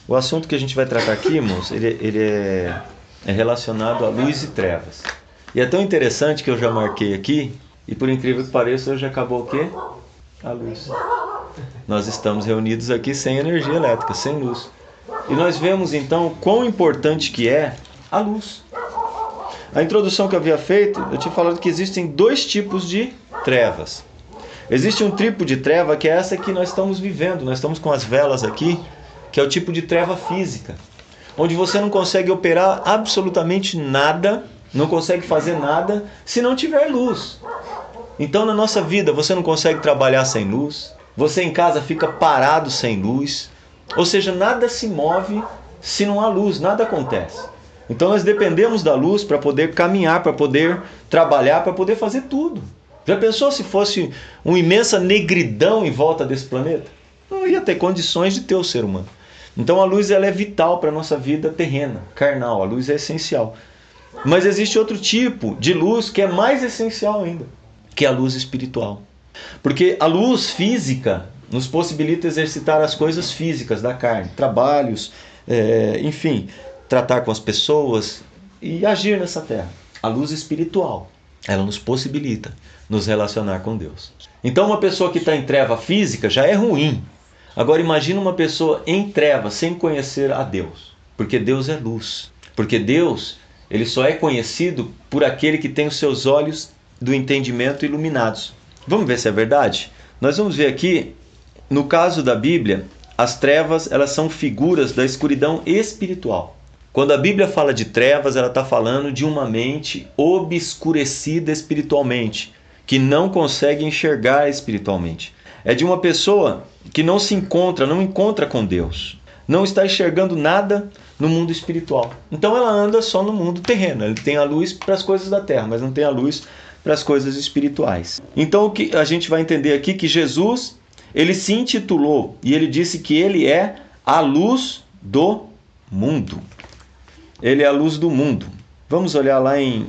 O assunto que a gente vai tratar aqui, irmãos, ele é relacionado a luz e trevas. E é tão interessante que eu já marquei aqui, e por incrível que pareça, hoje acabou o quê? A luz. Nós estamos reunidos aqui sem energia elétrica, sem luz. E nós vemos então quão importante que é a luz. A introdução que eu havia feito, eu tinha falado que existem dois tipos de trevas. Existe um tipo de treva que é essa que nós estamos vivendo. Nós estamos com as velas aqui, que é o tipo de treva física, onde você não consegue operar absolutamente nada, não consegue fazer nada se não tiver luz. Então na nossa vida você não consegue trabalhar sem luz, você em casa fica parado sem luz, ou seja, nada se move se não há luz, nada acontece. Então nós dependemos da luz para poder caminhar, para poder trabalhar, para poder fazer tudo. Já pensou se fosse uma imensa negridão em volta desse planeta? Não ia ter condições de ter o ser humano. Então a luz ela é vital para a nossa vida terrena, carnal. A luz é essencial. Mas existe outro tipo de luz que é mais essencial ainda, que é a luz espiritual. Porque a luz física nos possibilita exercitar as coisas físicas da carne, trabalhos, enfim, tratar com as pessoas e agir nessa terra. A luz espiritual, ela nos possibilita nos relacionar com Deus. Então uma pessoa que está em treva física já é ruim. Agora imagina uma pessoa em treva sem conhecer a Deus. Porque Deus é luz. Porque Deus, ele só é conhecido por aquele que tem os seus olhos do entendimento iluminados. Vamos ver se é verdade? Nós vamos ver aqui, no caso da Bíblia, as trevas elas são figuras da escuridão espiritual. Quando a Bíblia fala de trevas, ela está falando de uma mente obscurecida espiritualmente, que não consegue enxergar espiritualmente. É de uma pessoa que não se encontra, não encontra com Deus. Não está enxergando nada no mundo espiritual. Então ela anda só no mundo terreno. Ele tem a luz para as coisas da terra, mas não tem a luz para as coisas espirituais. Então o que a gente vai entender aqui é que Jesus, ele se intitulou e ele disse que ele é a luz do mundo. Ele é a luz do mundo. Vamos olhar lá em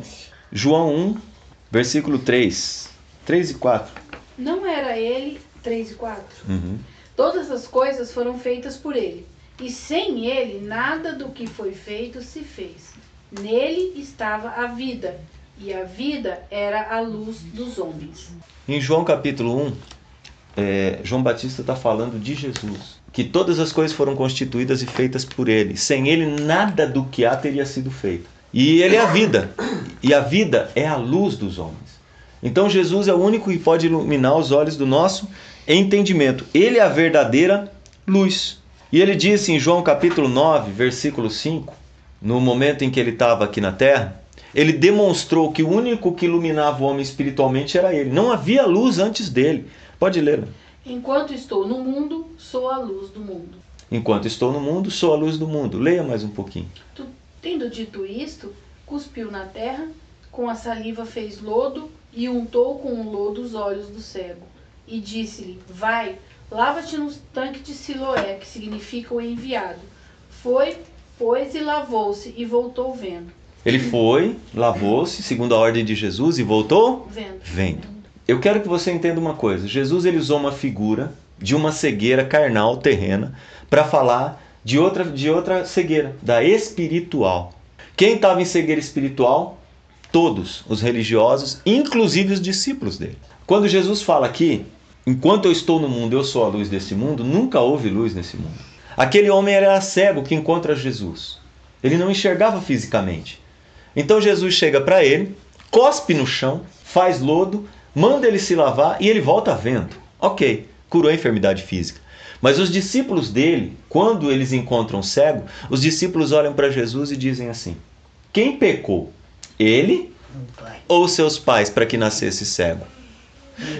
João 1, versículo 3 e 4. Não era ele, 3 e 4? Uhum. Todas as coisas foram feitas por ele, e sem ele nada do que foi feito se fez. Nele estava a vida, e a vida era a luz dos homens. Em João capítulo 1, João Batista está falando de Jesus, que todas as coisas foram constituídas e feitas por ele. Sem ele nada do que há teria sido feito. E ele é a vida, e a vida é a luz dos homens. Então Jesus é o único que pode iluminar os olhos do nosso entendimento. Ele é a verdadeira luz. E ele disse em João capítulo 9, versículo 5, no momento em que ele estava aqui na terra, ele demonstrou que o único que iluminava o homem espiritualmente era ele. Não havia luz antes dele. Pode ler. Enquanto estou no mundo, sou a luz do mundo. Enquanto estou no mundo, sou a luz do mundo. Leia mais um pouquinho. Tendo dito isto, cuspiu na terra, com a saliva fez lodo e untou com o lodo os olhos do cego. E disse-lhe, vai, lava-te no tanque de Siloé, que significa o enviado. Foi, pois, e lavou-se e voltou vendo. Ele foi, lavou-se, segundo a ordem de Jesus, e voltou vendo. Eu quero que você entenda uma coisa. Jesus ele usou uma figura de uma cegueira carnal, terrena, para falar de outra cegueira, da espiritual. Quem estava em cegueira espiritual? Todos os religiosos, inclusive os discípulos dele. Quando Jesus fala aqui, enquanto eu estou no mundo, eu sou a luz desse mundo, nunca houve luz nesse mundo. Aquele homem era cego que encontra Jesus. Ele não enxergava fisicamente. Então Jesus chega para ele, cospe no chão, faz lodo, manda ele se lavar e ele volta vendo. Ok, curou a enfermidade física. Mas os discípulos dele, quando eles encontram cego, os discípulos olham para Jesus e dizem assim, quem pecou? Ele ou seus pais para que nascesse cego?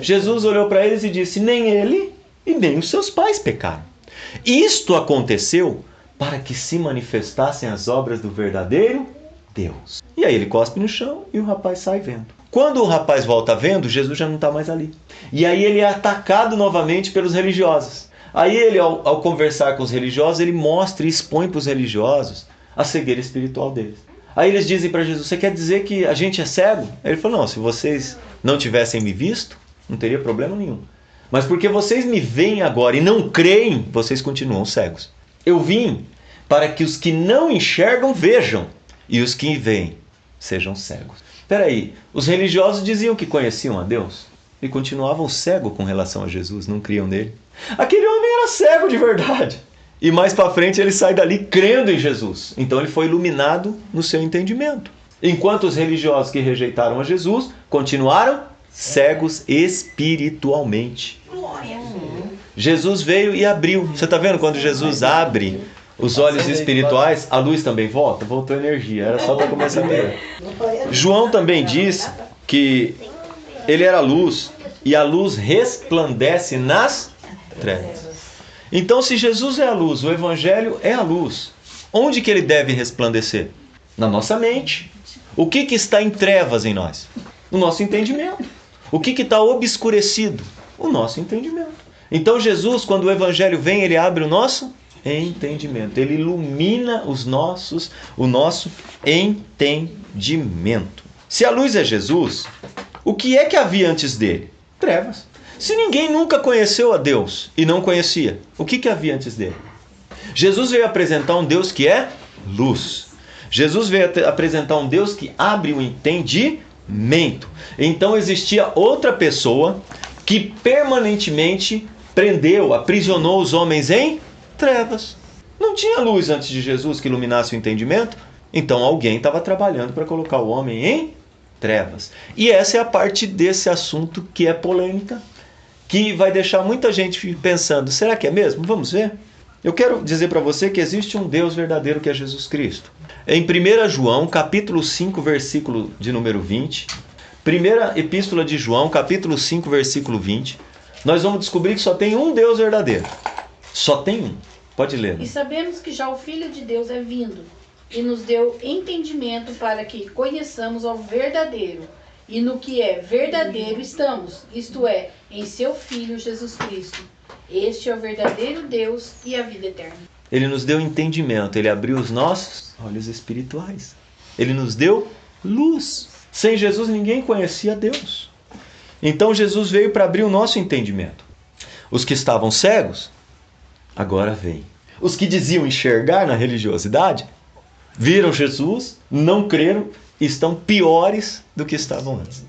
Jesus olhou para eles e disse, nem ele e nem os seus pais pecaram. Isto aconteceu para que se manifestassem as obras do verdadeiro Deus. E aí ele cospe no chão e o rapaz sai vendo. Quando o rapaz volta vendo, Jesus já não está mais ali. E aí ele é atacado novamente pelos religiosos. Aí ele, ao conversar com os religiosos, ele mostra e expõe para os religiosos a cegueira espiritual deles. Aí eles dizem para Jesus, você quer dizer que a gente é cego? Ele falou, não, se vocês não tivessem me visto, não teria problema nenhum. Mas porque vocês me veem agora e não creem, vocês continuam cegos. Eu vim para que os que não enxergam vejam, e os que veem sejam cegos. Espera aí, os religiosos diziam que conheciam a Deus e continuavam cegos com relação a Jesus, não criam nele. Aquele homem era cego de verdade. E mais para frente ele sai dali crendo em Jesus. Então ele foi iluminado no seu entendimento. Enquanto os religiosos que rejeitaram a Jesus continuaram cegos espiritualmente. Jesus veio e abriu. Você está vendo quando Jesus abre os olhos espirituais, a luz também volta? Voltou energia, era só para começar a ver. João também diz que ele era luz e a luz resplandece nas trevas. Então, se Jesus é a luz, o Evangelho é a luz, onde que ele deve resplandecer? Na nossa mente. O que está em trevas em nós? O nosso entendimento. O que está obscurecido? O nosso entendimento. Então, Jesus, quando o Evangelho vem, ele abre o nosso entendimento. Ele ilumina o nosso entendimento. Se a luz é Jesus, o que é que havia antes dele? Trevas. Se ninguém nunca conheceu a Deus e não conhecia, o que havia antes dele? Jesus veio apresentar um Deus que é luz. Jesus veio apresentar um Deus que abre o entendimento. Então existia outra pessoa que permanentemente prendeu, aprisionou os homens em trevas. Não tinha luz antes de Jesus que iluminasse o entendimento? Então alguém estava trabalhando para colocar o homem em trevas. E essa é a parte desse assunto que é polêmica, que vai deixar muita gente pensando, será que é mesmo? Vamos ver. Eu quero dizer para você que existe um Deus verdadeiro que é Jesus Cristo. Em 1 João, capítulo 5, versículo de número 20, primeira epístola de João, capítulo 5, versículo 20, nós vamos descobrir que só tem um Deus verdadeiro. Só tem um. Pode ler. Né? E sabemos que já o Filho de Deus é vindo, e nos deu entendimento para que conheçamos ao verdadeiro. E no que é verdadeiro estamos, isto é, em seu Filho Jesus Cristo. Este é o verdadeiro Deus e a vida eterna. Ele nos deu entendimento, ele abriu os nossos olhos espirituais. Ele nos deu luz. Sem Jesus ninguém conhecia Deus. Então Jesus veio para abrir o nosso entendimento. Os que estavam cegos, agora veem. Os que diziam enxergar na religiosidade, viram Jesus, não creram, estão piores do que estavam antes.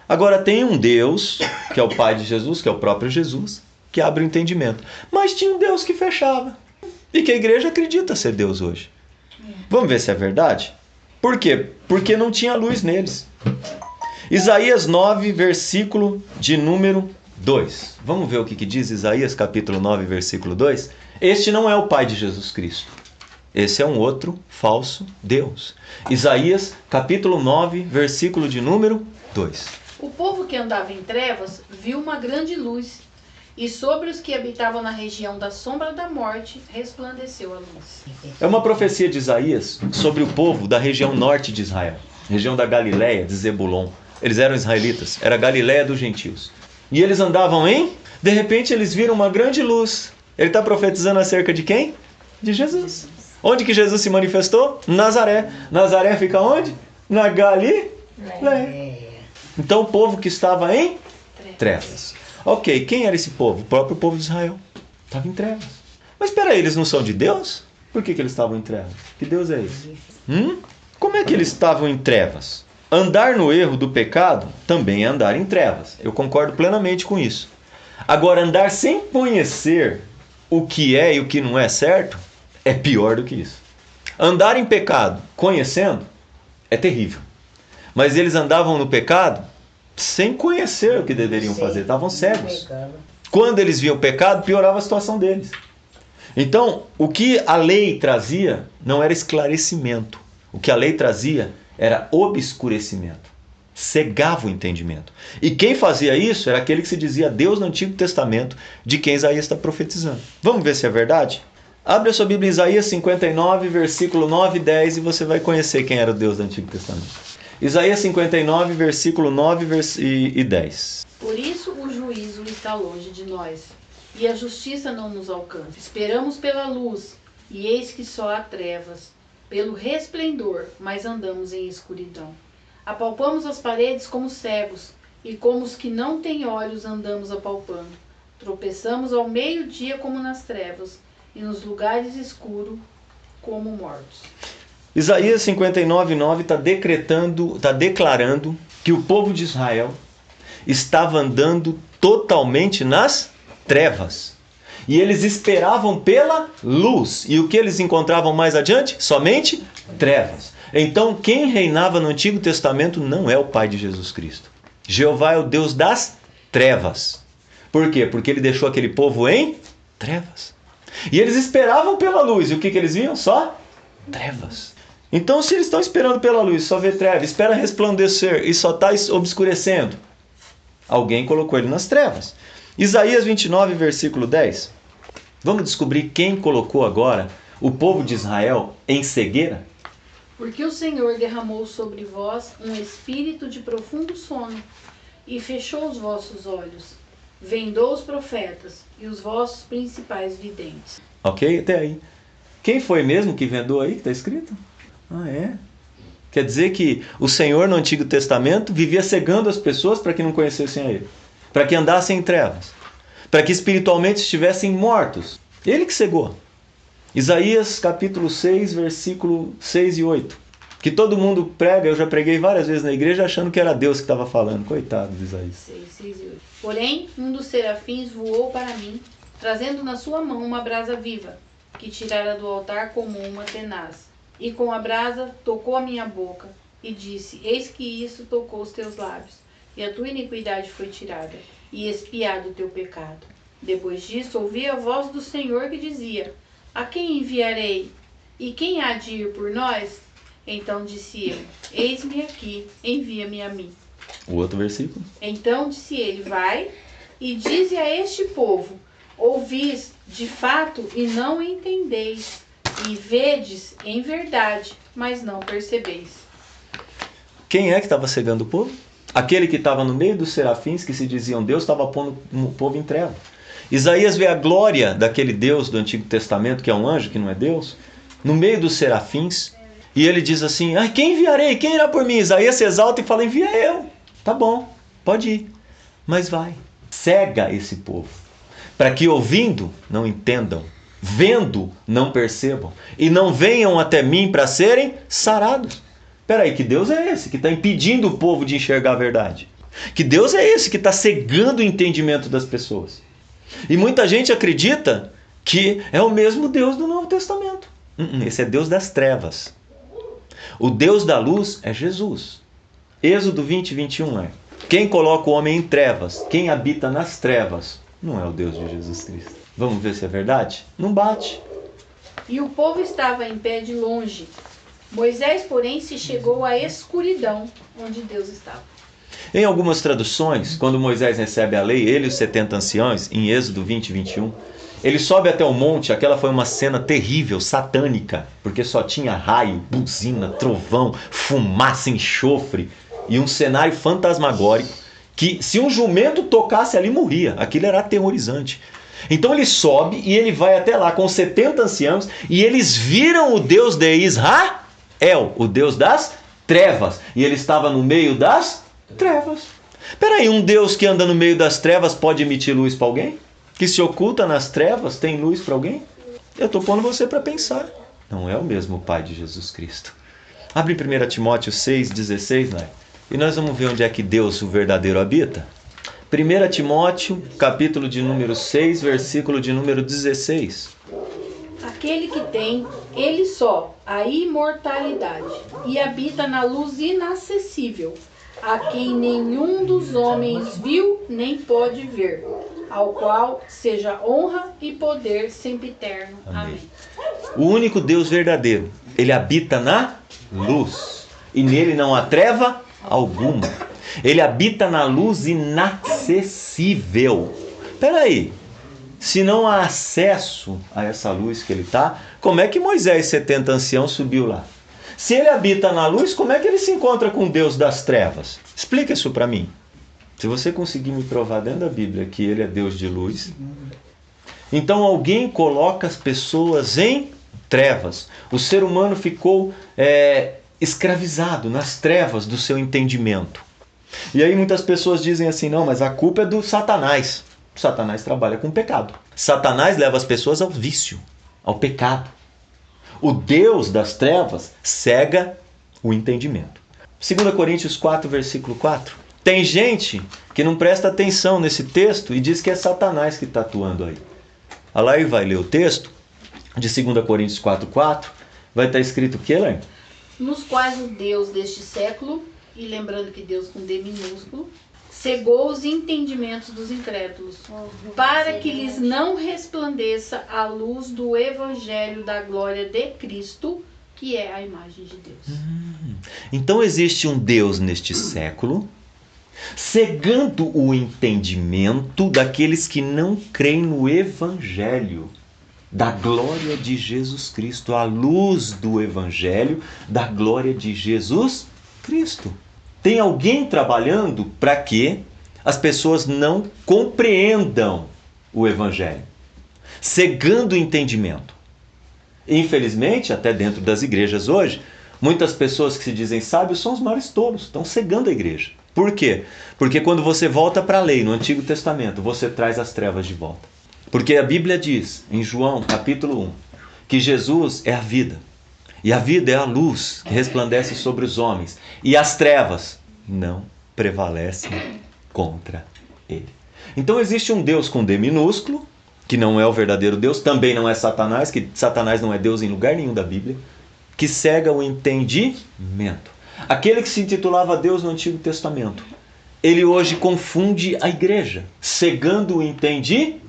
Agora tem um Deus, que é o Pai de Jesus, que é o próprio Jesus, que abre o entendimento. Mas tinha um Deus que fechava. E que a igreja acredita ser Deus hoje. Vamos ver se é verdade? Por quê? Porque não tinha luz neles. Isaías 9, versículo de número 2. Vamos ver o que diz Isaías, capítulo 9, versículo 2? Este não é o Pai de Jesus Cristo. Esse é um outro falso Deus. Isaías, capítulo 9, versículo de número 2. O povo que andava em trevas viu uma grande luz, e sobre os que habitavam na região da sombra da morte resplandeceu a luz. É uma profecia de Isaías sobre o povo da região norte de Israel, região da Galileia, de Zebulon. Eles eram israelitas, era a Galileia dos gentios. E eles andavam de repente eles viram uma grande luz. Ele está profetizando acerca de quem? De Jesus. Onde que Jesus se manifestou? Nazaré. Nazaré fica onde? Na Galileia. Então o povo que estava em trevas. Ok, quem era esse povo? O próprio povo de Israel. Estava em trevas. Mas espera aí, eles não são de Deus? Por que eles estavam em trevas? Que Deus é esse? Como é que eles estavam em trevas? Andar no erro do pecado também é andar em trevas. Eu concordo plenamente com isso. Agora, andar sem conhecer o que é e o que não é certo é pior do que isso. Andar em pecado conhecendo é terrível. Mas eles andavam no pecado sem conhecer o que deveriam fazer. Estavam cegos. Quando eles viam o pecado, piorava a situação deles. Então, o que a lei trazia não era esclarecimento. O que a lei trazia era obscurecimento. Cegava o entendimento. E quem fazia isso era aquele que se dizia Deus no Antigo Testamento, de quem Isaías está profetizando. Vamos ver se é verdade? Abre a sua Bíblia em Isaías 59, versículo 9 e 10 e você vai conhecer quem era o Deus do Antigo Testamento. Isaías 59, versículo 9 e 10. Por isso o juízo está longe de nós, e a justiça não nos alcança. Esperamos pela luz, e eis que só há trevas. Pelo resplendor, mas andamos em escuridão. Apalpamos as paredes como cegos, e como os que não têm olhos andamos apalpando. Tropeçamos ao meio-dia como nas trevas, e nos lugares escuros como mortos. Isaías 59:9 está declarando que o povo de Israel estava andando totalmente nas trevas. E eles esperavam pela luz. E o que eles encontravam mais adiante? Somente trevas. Então, quem reinava no Antigo Testamento não é o Pai de Jesus Cristo. Jeová é o Deus das trevas. Por quê? Porque ele deixou aquele povo em trevas. E eles esperavam pela luz. E o que eles viam? Só trevas. Então, se eles estão esperando pela luz, só vê trevas, espera resplandecer e só está obscurecendo, alguém colocou ele nas trevas. Isaías 29, versículo 10. Vamos descobrir quem colocou agora o povo de Israel em cegueira? Porque o Senhor derramou sobre vós um espírito de profundo sono e fechou os vossos olhos. Vendou os profetas e os vossos principais videntes. Ok? Até aí. Quem foi mesmo que vendou aí, que está escrito? Ah, é? Quer dizer que o Senhor no Antigo Testamento vivia cegando as pessoas para que não conhecessem a Ele. Para que andassem em trevas. Para que espiritualmente estivessem mortos. Ele que cegou. Isaías capítulo 6, versículo 6 e 8. Que todo mundo prega, eu já preguei várias vezes na igreja achando que era Deus que estava falando. Coitado de Isaías. 6 e 8. Porém, um dos serafins voou para mim, trazendo na sua mão uma brasa viva, que tirara do altar como uma tenaz. E com a brasa tocou a minha boca, e disse, eis que isso tocou os teus lábios, e a tua iniquidade foi tirada, e expiado o teu pecado. Depois disso, ouvi a voz do Senhor que dizia, a quem enviarei? E quem há de ir por nós? Então disse eu, eis-me aqui, envia-me a mim. O outro versículo. Então disse ele, vai e dize a este povo, ouvis de fato e não entendeis, e vedes em verdade, mas não percebeis. Quem é que estava cegando o povo? Aquele que estava no meio dos serafins que se diziam Deus, estava pondo o povo em treva. Isaías vê a glória daquele Deus do Antigo Testamento, que é um anjo, que não é Deus, no meio dos serafins, e ele diz assim, quem enviarei? Quem irá por mim? Isaías se exalta e fala, envia eu. Tá bom, pode ir, mas vai. Cega esse povo, para que ouvindo não entendam, vendo não percebam, e não venham até mim para serem sarados. Espera aí, que Deus é esse que está impedindo o povo de enxergar a verdade? Que Deus é esse que está cegando o entendimento das pessoas? E muita gente acredita que é o mesmo Deus do Novo Testamento. Esse é Deus das trevas. O Deus da luz é Jesus. Êxodo 20, 21 é: quem coloca o homem em trevas, quem habita nas trevas, não é o Deus de Jesus Cristo. Vamos ver se é verdade? Não bate. E o povo estava em pé de longe. Moisés, porém, se chegou à escuridão onde Deus estava. Em algumas traduções, quando Moisés recebe a lei, ele e os 70 anciões, em Êxodo 20, 21, ele sobe até o monte. Aquela foi uma cena terrível, satânica, porque só tinha raio, buzina, trovão, fumaça, enxofre e um cenário fantasmagórico que, se um jumento tocasse ali, morria. Aquilo era aterrorizante. Então ele sobe e ele vai até lá com os 70 anciãos e eles viram o Deus de Israel, o Deus das trevas, e ele estava no meio das trevas. Peraí, um Deus que anda no meio das trevas pode emitir luz para alguém? Que se oculta nas trevas tem luz para alguém? Eu estou pondo você para pensar. Não é o mesmo Pai de Jesus Cristo. Abre 1 Timóteo 6,16, né? E nós vamos ver onde é que Deus, o verdadeiro, habita. 1 Timóteo, capítulo de número 6, versículo de número 16. Aquele que tem, ele só, a imortalidade, e habita na luz inacessível, a quem nenhum dos homens viu nem pode ver, ao qual seja honra e poder sempiterno. Amém. O único Deus verdadeiro, ele habita na luz, e nele não há treva alguma. Ele habita na luz inacessível. Espera aí, se não há acesso a essa luz que ele está, como é que Moisés, 70 anciãos, subiu lá? Se ele habita na luz, como é que ele se encontra com Deus das trevas? Explica isso para mim. Se você conseguir me provar dentro da Bíblia que ele é Deus de luz, então alguém coloca as pessoas em trevas. O ser humano ficou escravizado nas trevas do seu entendimento. E aí muitas pessoas dizem assim, não, mas a culpa é do Satanás. Satanás trabalha com pecado. Satanás leva as pessoas ao vício, ao pecado. O Deus das trevas cega o entendimento. 2 Coríntios 4, versículo 4. Tem gente que não presta atenção nesse texto e diz que é Satanás que está atuando aí. A Laí vai ler o texto de 2 Coríntios 4, 4. Vai estar escrito o que, Laí? Nos quais o Deus deste século, e lembrando que Deus com D minúsculo, cegou os entendimentos dos incrédulos, para que lhes não resplandeça a luz do evangelho da glória de Cristo, que é a imagem de Deus. Então existe um Deus neste século, cegando o entendimento daqueles que não creem no evangelho da glória de Jesus Cristo, a luz do evangelho da glória de Jesus Cristo. Tem alguém trabalhando para que as pessoas não compreendam o evangelho, cegando o entendimento. Infelizmente, até dentro das igrejas hoje, muitas pessoas que se dizem sábios são os maiores tolos, estão cegando a igreja. Por quê? Porque quando você volta para a lei no Antigo Testamento, você traz as trevas de volta. Porque a Bíblia diz, em João capítulo 1, que Jesus é a vida. E a vida é a luz que resplandece sobre os homens. E as trevas não prevalecem contra ele. Então existe um Deus com D minúsculo, que não é o verdadeiro Deus, também não é Satanás, que Satanás não é Deus em lugar nenhum da Bíblia, que cega o entendimento. Aquele que se intitulava Deus no Antigo Testamento, ele hoje confunde a igreja, cegando o entendimento.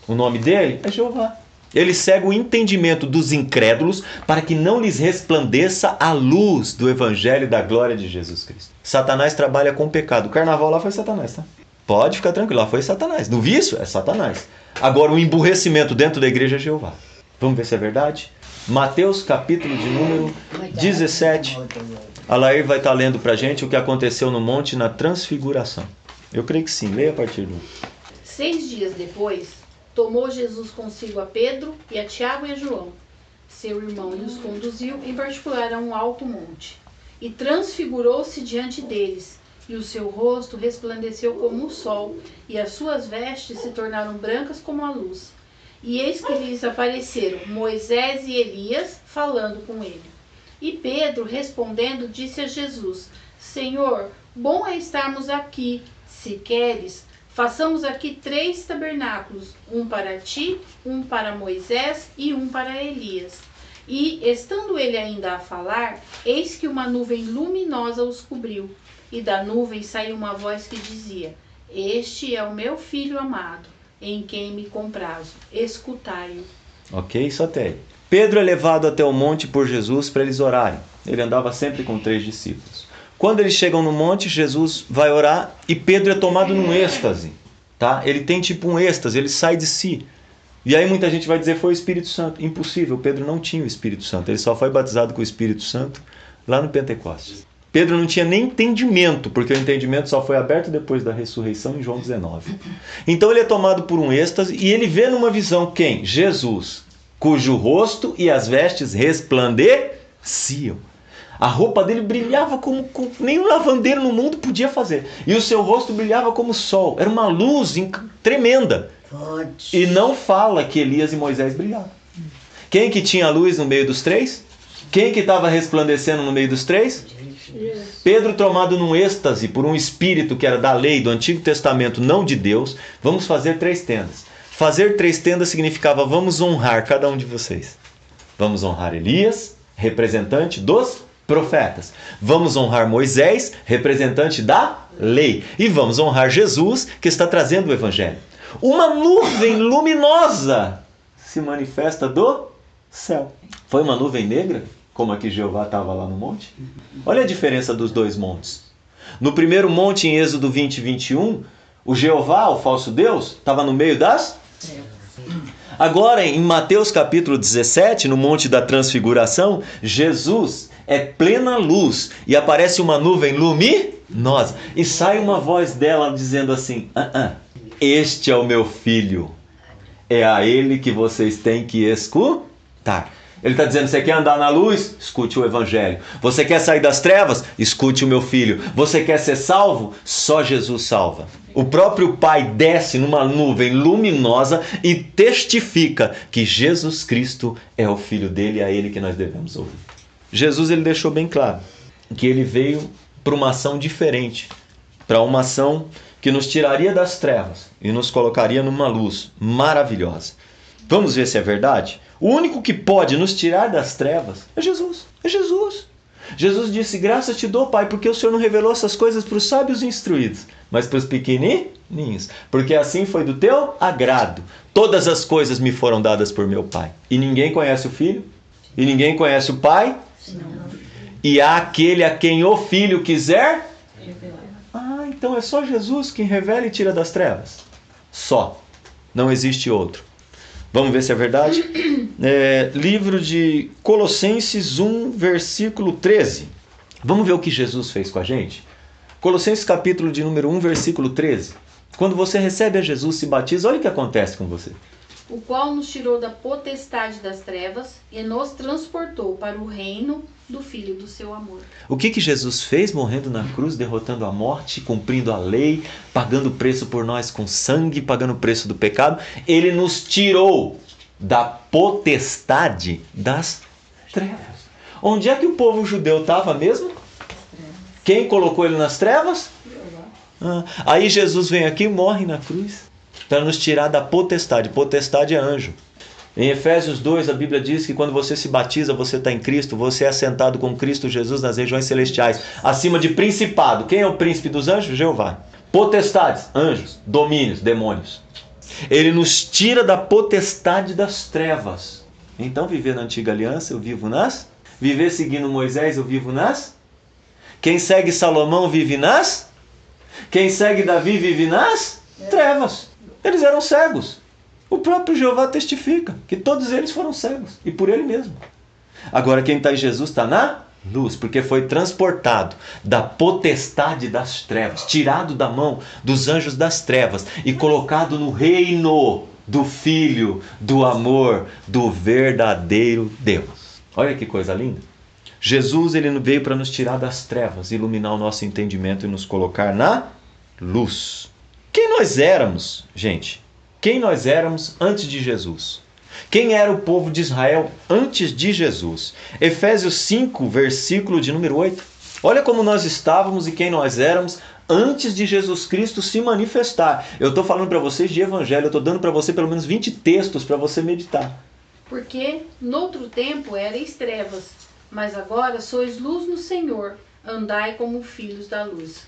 O nome dele é Jeová. Ele cega o entendimento dos incrédulos para que não lhes resplandeça a luz do evangelho da glória de Jesus Cristo. Satanás trabalha com o pecado. O carnaval lá foi Satanás, tá? Pode ficar tranquilo, lá foi Satanás. No vício é Satanás. Agora o emburrecimento dentro da igreja é Jeová. Vamos ver se é verdade? Mateus capítulo de número 17. A Lair vai estar lendo para a gente o que aconteceu no monte na transfiguração. Eu creio que sim, leia a partir do 6 dias depois, tomou Jesus consigo a Pedro e a Tiago e a João, seu irmão, e os conduziu em particular a um alto monte. E transfigurou-se diante deles, e o seu rosto resplandeceu como o sol, e as suas vestes se tornaram brancas como a luz. E eis que lhes apareceram Moisés e Elias, falando com ele. E Pedro, respondendo, disse a Jesus: Senhor, bom é estarmos aqui. Se queres, façamos aqui 3 tabernáculos, um para ti, um para Moisés e um para Elias. E, estando ele ainda a falar, eis que uma nuvem luminosa os cobriu. E da nuvem saiu uma voz que dizia: Este é o meu filho amado, em quem me comprazo. Escutai-o. Ok, isso até aí. Pedro é levado até o monte por Jesus para eles orarem. Ele andava sempre com 3 discípulos. Quando eles chegam no monte, Jesus vai orar e Pedro é tomado num êxtase. Tá? Ele tem tipo um êxtase, ele sai de si. E aí muita gente vai dizer foi o Espírito Santo. Impossível, Pedro não tinha o Espírito Santo. Ele só foi batizado com o Espírito Santo lá no Pentecostes. Pedro não tinha nem entendimento, porque o entendimento só foi aberto depois da ressurreição em João 19. Então ele é tomado por um êxtase e ele vê numa visão quem? Jesus, cujo rosto e as vestes resplandeciam. A roupa dele brilhava como nenhum lavandeiro no mundo podia fazer. E o seu rosto brilhava como o sol. Era uma luz tremenda. E não fala que Elias e Moisés brilhavam. Quem que tinha a luz no meio dos 3? Quem que estava resplandecendo no meio dos 3? Pedro, tomado num êxtase por um espírito que era da lei do Antigo Testamento, não de Deus. Vamos fazer 3 tendas. Fazer 3 tendas significava vamos honrar cada um de vocês. Vamos honrar Elias, representante dos profetas. Vamos honrar Moisés, representante da lei. E vamos honrar Jesus, que está trazendo o evangelho. Uma nuvem luminosa se manifesta do céu. Foi uma nuvem negra, como a que Jeová estava lá no monte? Olha a diferença dos 2 montes. No primeiro monte, em Êxodo 20 e 21, o Jeová, o falso Deus, estava no meio das... Agora, em Mateus capítulo 17, no Monte da Transfiguração, Jesus é plena luz e aparece uma nuvem luminosa. E sai uma voz dela dizendo assim, este é o meu filho, é a ele que vocês têm que escutar. Ele está dizendo, você quer andar na luz? Escute o Evangelho. Você quer sair das trevas? Escute o meu filho. Você quer ser salvo? Só Jesus salva. O próprio Pai desce numa nuvem luminosa e testifica que Jesus Cristo é o Filho dele e é a ele que nós devemos ouvir. Jesus ele deixou bem claro que ele veio para uma ação diferente, para uma ação que nos tiraria das trevas e nos colocaria numa luz maravilhosa. Vamos ver se é verdade? O único que pode nos tirar das trevas é Jesus. É Jesus. Jesus disse, graças te dou, Pai, porque o Senhor não revelou essas coisas para os sábios e instruídos, mas para os pequenininhos. Porque assim foi do teu agrado. Todas as coisas me foram dadas por meu Pai. E ninguém conhece o Filho? E ninguém conhece o Pai? E há aquele a quem o Filho quiser? Então é só Jesus quem revela e tira das trevas. Só. Não existe outro. Vamos ver se é verdade? Livro de Colossenses 1, versículo 13. Vamos ver o que Jesus fez com a gente? Colossenses capítulo de número 1, versículo 13. Quando você recebe a Jesus, se batiza, olha o que acontece com você. O qual nos tirou da potestade das trevas e nos transportou para o reino do Filho do seu amor. O que Jesus fez morrendo na cruz, derrotando a morte, cumprindo a lei, pagando o preço por nós com sangue, pagando o preço do pecado? Ele nos tirou da potestade das trevas. Onde é que o povo judeu estava mesmo? Quem colocou ele nas trevas? Aí Jesus vem aqui e morre na cruz para nos tirar da potestade. Potestade é anjo. Em Efésios 2, a Bíblia diz que quando você se batiza, você está em Cristo, você é assentado com Cristo Jesus nas regiões celestiais, acima de principado. Quem é o príncipe dos anjos? Jeová. Potestades, anjos, domínios, demônios. Ele nos tira da potestade das trevas. Então, viver na antiga aliança, eu vivo nas? Viver seguindo Moisés, eu vivo nas? Quem segue Salomão vive nas? Quem segue Davi vive nas? Trevas. Eles eram cegos. O próprio Jeová testifica que todos eles foram cegos, e por ele mesmo. Agora quem está em Jesus está na luz, porque foi transportado da potestade das trevas, tirado da mão dos anjos das trevas e colocado no reino do Filho, do amor, do verdadeiro Deus. Olha que coisa linda. Jesus ele veio para nos tirar das trevas, iluminar o nosso entendimento e nos colocar na luz. Quem nós éramos, gente? Quem nós éramos antes de Jesus? Quem era o povo de Israel antes de Jesus? Efésios 5, versículo de número 8. Olha como nós estávamos e quem nós éramos antes de Jesus Cristo se manifestar. Eu estou falando para vocês de evangelho, eu estou dando para você pelo menos 20 textos para você meditar. Porque noutro tempo erais trevas, mas agora sois luz no Senhor, andai como filhos da luz.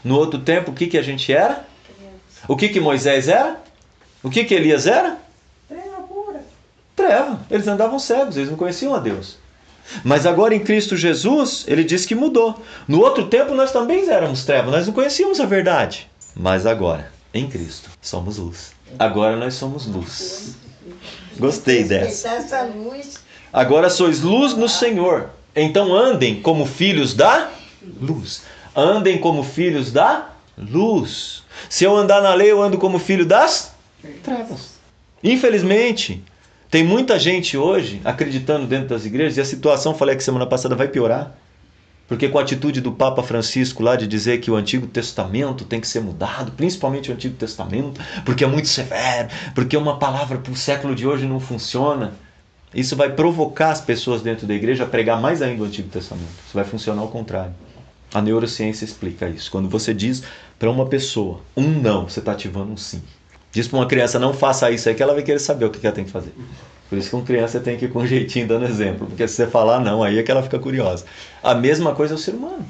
No outro tempo, o que a gente era? O que Moisés era? O que Elias era? Treva pura. Treva. Eles andavam cegos, eles não conheciam a Deus. Mas agora em Cristo Jesus, ele diz que mudou. No outro tempo nós também éramos trevas, nós não conhecíamos a verdade. Mas agora, em Cristo, somos luz. Agora nós somos luz. Gostei dessa. Essa luz. Agora sois luz no Senhor. Então andem como filhos da luz. Andem como filhos da luz. Se eu andar na lei, eu ando como filho das trevas. Infelizmente, tem muita gente hoje acreditando dentro das igrejas, e a situação, falei que semana passada, vai piorar. Porque com a atitude do Papa Francisco lá de dizer que o Antigo Testamento tem que ser mudado, principalmente o Antigo Testamento, porque é muito severo, porque uma palavra para o século de hoje não funciona. Isso vai provocar as pessoas dentro da igreja a pregar mais ainda o Antigo Testamento. Isso vai funcionar ao contrário. A neurociência explica isso. Quando você diz para uma pessoa um não, você está ativando um sim. Diz para uma criança, não faça isso aí, que ela vai querer saber o que ela tem que fazer. Por isso que uma criança tem que ir com um jeitinho dando exemplo. Porque se você falar não, aí é que ela fica curiosa. A mesma coisa é o ser humano.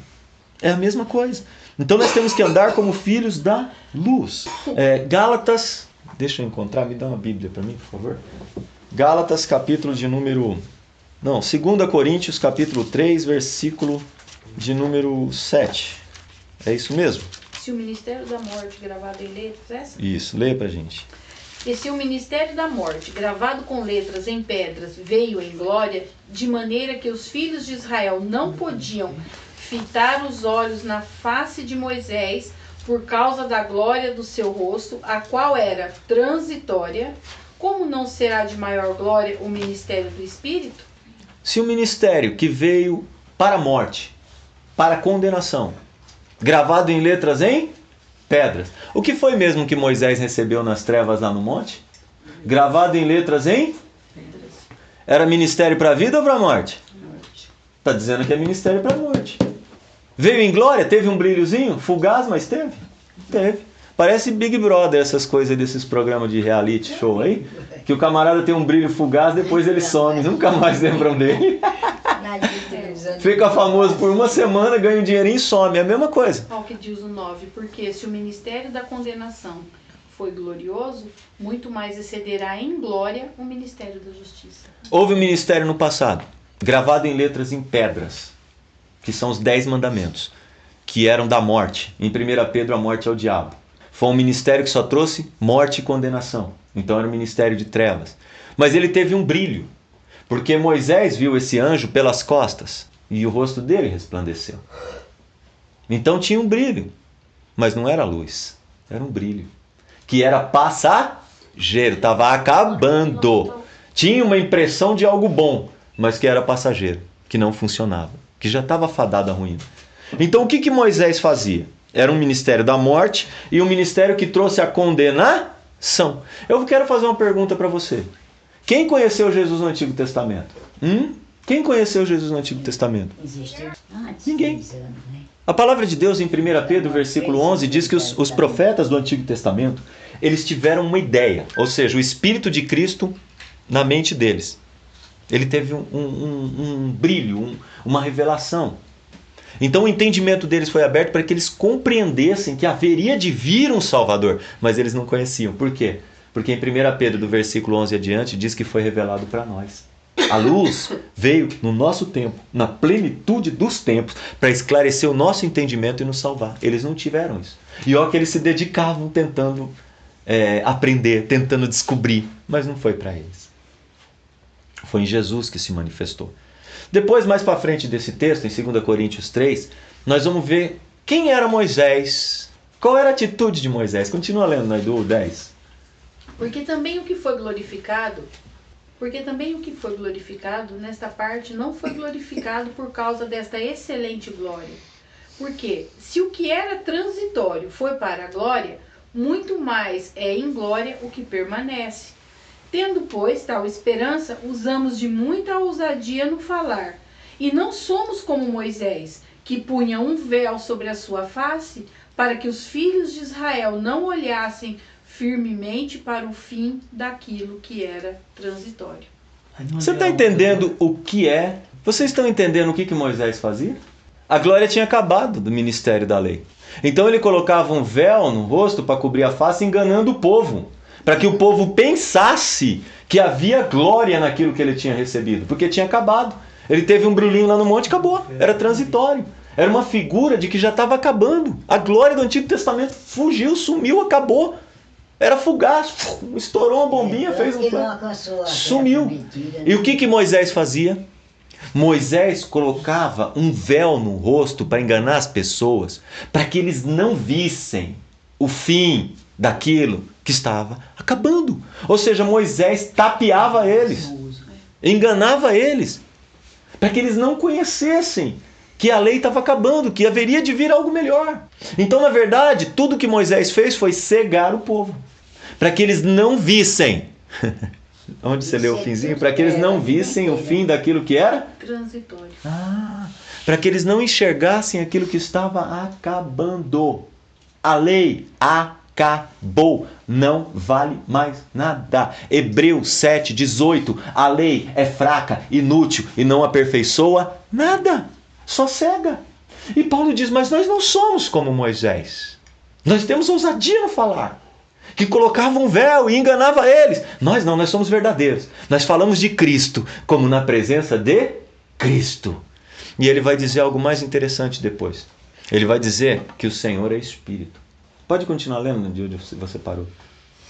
É a mesma coisa. Então nós temos que andar como filhos da luz. Gálatas, deixa eu encontrar, me dá uma Bíblia para mim, por favor. Gálatas, capítulo de número... Não, 2 Coríntios, capítulo 3, versículo de número 7. É isso mesmo? Se o ministério da morte, gravado em letras, essa? Isso, lê pra gente. E se o ministério da morte, gravado com letras em pedras, veio em glória, de maneira que os filhos de Israel não podiam fitar os olhos na face de Moisés, por causa da glória do seu rosto, a qual era transitória, como não será de maior glória o ministério do Espírito? Se o ministério que veio para a morte, para a condenação, gravado em letras em pedras. O que foi mesmo que Moisés recebeu nas trevas lá no monte? Gravado em letras em? Era ministério para a vida ou para a morte? Está dizendo que é ministério para a morte. Veio em glória? Teve um brilhozinho? Fugaz, mas teve? Teve. Parece Big Brother, essas coisas desses programas de reality show aí. Que o camarada tem um brilho fugaz, depois ele some. Nunca mais lembram dele. Fica famoso por uma semana, ganha um dinheirinho e some. É a mesma coisa. Olha o que diz o 9. Porque se o ministério da condenação foi glorioso, muito mais excederá em glória o ministério da justiça. Houve um ministério no passado, gravado em letras em pedras, que são os 10 mandamentos, que eram da morte. Em 1 Pedro, a morte é o diabo. Foi um ministério que só trouxe morte e condenação. Então era um ministério de trevas. Mas ele teve um brilho, porque Moisés viu esse anjo pelas costas e o rosto dele resplandeceu. Então tinha um brilho, mas não era luz, era um brilho, que era passageiro, estava acabando. Tinha uma impressão de algo bom, mas que era passageiro, que não funcionava, que já estava fadado à ruína. Então o que Moisés fazia? Era um ministério da morte e um ministério que trouxe a condenação. Eu quero fazer uma pergunta para você. Quem conheceu Jesus no Antigo Testamento? Quem conheceu Jesus no Antigo Testamento? Ninguém. A palavra de Deus em 1 Pedro, versículo 11, diz que os profetas do Antigo Testamento, eles tiveram uma ideia, ou seja, o Espírito de Cristo na mente deles. Ele teve um brilho, uma revelação. Então o entendimento deles foi aberto para que eles compreendessem que haveria de vir um Salvador, mas eles não conheciam. Por quê? Porque em 1 Pedro, do versículo 11 adiante, diz que foi revelado para nós. A luz veio no nosso tempo, na plenitude dos tempos, para esclarecer o nosso entendimento e nos salvar. Eles não tiveram isso. E olha que eles se dedicavam tentando aprender, tentando descobrir, mas não foi para eles. Foi em Jesus que se manifestou. Depois, mais para frente desse texto, em 2 Coríntios 3, nós vamos ver quem era Moisés. Qual era a atitude de Moisés? Continua lendo no Edu 10. Porque também o que foi glorificado nesta parte não foi glorificado por causa desta excelente glória. Porque se o que era transitório foi para a glória, muito mais é em glória o que permanece. Tendo, pois, tal esperança, usamos de muita ousadia no falar. E não somos como Moisés, que punha um véu sobre a sua face, para que os filhos de Israel não olhassem firmemente para o fim daquilo que era transitório. Você está entendendo o que é? Vocês estão entendendo o que Moisés fazia? A glória tinha acabado do ministério da lei. Então ele colocava um véu no rosto para cobrir a face, enganando o povo. Para que o povo pensasse que havia glória naquilo que ele tinha recebido. Porque tinha acabado. Ele teve um brilhinho lá no monte e acabou. Era transitório. Era uma figura de que já estava acabando. A glória do Antigo Testamento fugiu, sumiu, acabou. Era fugaz. Estourou uma bombinha, fez um... Sumiu. E o que Moisés fazia? Moisés colocava um véu no rosto para enganar as pessoas. Para que eles não vissem o fim daquilo que estava acabando. Ou seja, Moisés tapeava eles, enganava eles, para que eles não conhecessem que a lei estava acabando, que haveria de vir algo melhor. Então, na verdade, tudo que Moisés fez foi cegar o povo, para que eles não vissem. Onde você leu o finzinho? Para que eles não vissem o fim daquilo que era transitório. Para que eles não enxergassem aquilo que estava acabando. A lei acabou, não vale mais nada. Hebreus 7:18, a lei é fraca, inútil e não aperfeiçoa nada, só cega. E Paulo diz, mas nós não somos como Moisés. Nós temos ousadia no falar, que colocava um véu e enganava eles. Nós não, nós somos verdadeiros. Nós falamos de Cristo, como na presença de Cristo. E ele vai dizer algo mais interessante depois. Ele vai dizer que o Senhor é Espírito. Pode continuar lendo de onde você parou.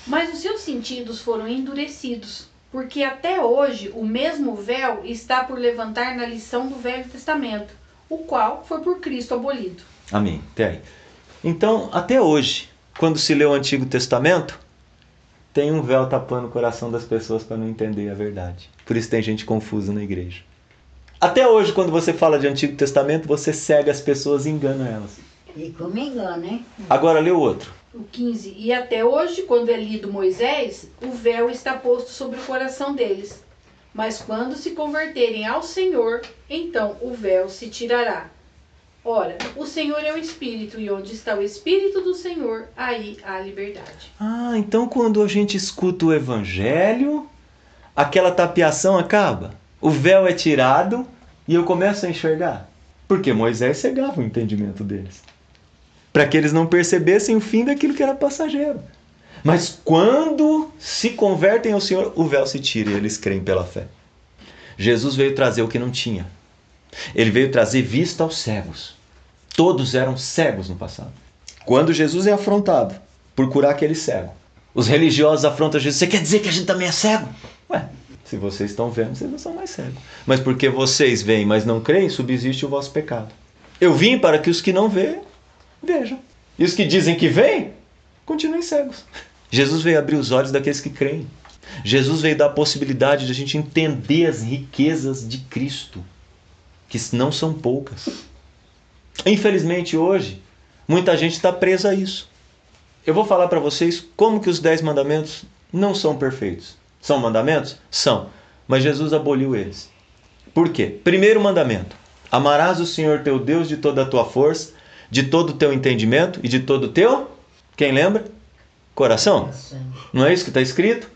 Mas os seus sentidos foram endurecidos, porque até hoje o mesmo véu está por levantar na lição do Velho Testamento, o qual foi por Cristo abolido. Amém. Até aí. Então, até hoje, quando se lê o Antigo Testamento, tem um véu tapando o coração das pessoas para não entender a verdade. Por isso tem gente confusa na igreja. Até hoje, quando você fala de Antigo Testamento, você cega as pessoas e engana elas. E como engano, hein? Agora lê o outro. O 15. E até hoje, quando é lido Moisés, o véu está posto sobre o coração deles. Mas quando se converterem ao Senhor, então o véu se tirará. Ora, o Senhor é o Espírito, e onde está o Espírito do Senhor, aí há liberdade. Ah, então quando a gente escuta o Evangelho, aquela tapiação acaba. O véu é tirado e eu começo a enxergar. Porque Moisés cegava o entendimento deles. Para que eles não percebessem o fim daquilo que era passageiro. Mas quando se convertem ao Senhor, o véu se tira e eles creem pela fé. Jesus veio trazer o que não tinha. Ele veio trazer vista aos cegos. Todos eram cegos no passado. Quando Jesus é afrontado por curar aquele cego, os religiosos afrontam Jesus. Você quer dizer que a gente também é cego? Ué, se vocês estão vendo, vocês não são mais cegos. Mas porque vocês veem, mas não creem, subsiste o vosso pecado. Eu vim para que os que não veem, vejam. E os que dizem que veem, continuem cegos. Jesus veio abrir os olhos daqueles que creem. Jesus veio dar a possibilidade de a gente entender as riquezas de Cristo, que não são poucas. Infelizmente hoje, muita gente está presa a isso. Eu vou falar para vocês como que os 10 mandamentos não são perfeitos. São mandamentos? São. Mas Jesus aboliu eles. Por quê? Primeiro mandamento. Amarás o Senhor teu Deus de toda a tua força, de todo o teu entendimento e de todo o teu... Quem lembra? Coração. Não é isso que está escrito?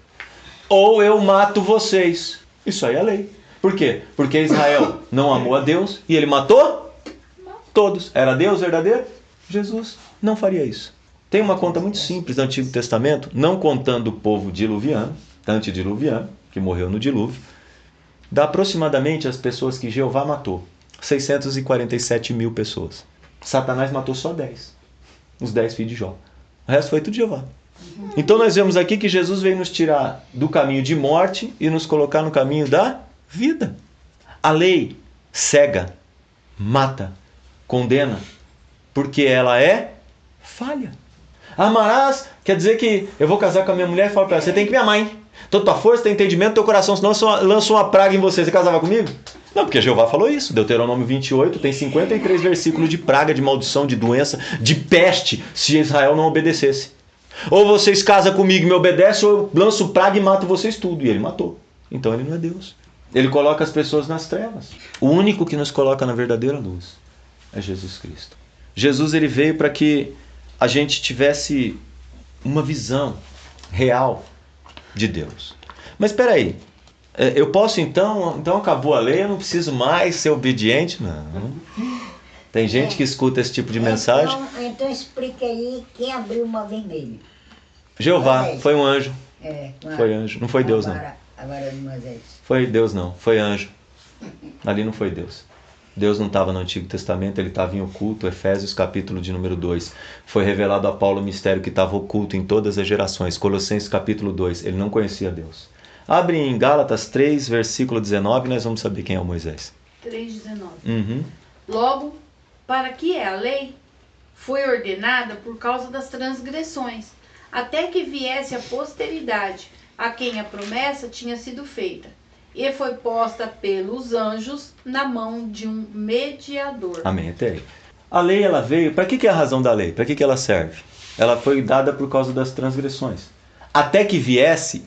Ou eu mato vocês. Isso aí é a lei. Por quê? Porque Israel não amou a Deus e ele matou todos. Era Deus verdadeiro? Jesus não faria isso. Tem uma conta muito simples do Antigo Testamento, não contando o povo diluviano, antediluviano, que morreu no dilúvio, dá aproximadamente as pessoas que Jeová matou. 647 mil pessoas. Satanás matou só 10. Os 10 filhos de Jó. O resto foi tudo de Jeová. Então nós vemos aqui que Jesus veio nos tirar do caminho de morte e nos colocar no caminho da vida. A lei cega, mata, condena, porque ela é falha. Amarás quer dizer que eu vou casar com a minha mulher e falo para ela, você tem que me amar, hein? Toda tua força, teu entendimento, teu coração, senão eu lanço uma praga em você. Você casava comigo? Não, porque Jeová falou isso. Deuteronômio 28 tem 53 versículos de praga, de maldição, de doença, de peste, se Israel não obedecesse. Ou vocês casam comigo e me obedecem, ou eu lanço praga e mato vocês tudo. E ele matou. Então ele não é Deus. Ele coloca as pessoas nas trevas. O único que nos coloca na verdadeira luz é Jesus Cristo. Jesus ele veio para que a gente tivesse uma visão real de Deus. Mas espera aí, eu posso então acabou a lei, eu não preciso mais ser obediente? Não. Tem gente que escuta esse tipo de mensagem. Então explica aí quem abriu o mar vermelho. Jeová, foi um anjo. Foi anjo, não foi Deus não. Agora de Moisés. Foi Deus não, foi anjo. Ali não foi Deus. Deus não estava no Antigo Testamento, ele estava em oculto. Efésios capítulo de número 2. Foi revelado a Paulo o mistério que estava oculto em todas as gerações. Colossenses capítulo 2, ele não conhecia Deus. Abre em Gálatas 3, versículo 19, nós vamos saber quem é o Moisés. 3,19. Logo, para que é a lei? Foi ordenada por causa das transgressões, até que viesse a posteridade, a quem a promessa tinha sido feita. E foi posta pelos anjos na mão de um mediador. Amém, até aí. A lei ela veio, para que é a razão da lei? Para que ela serve? Ela foi dada por causa das transgressões. Até que viesse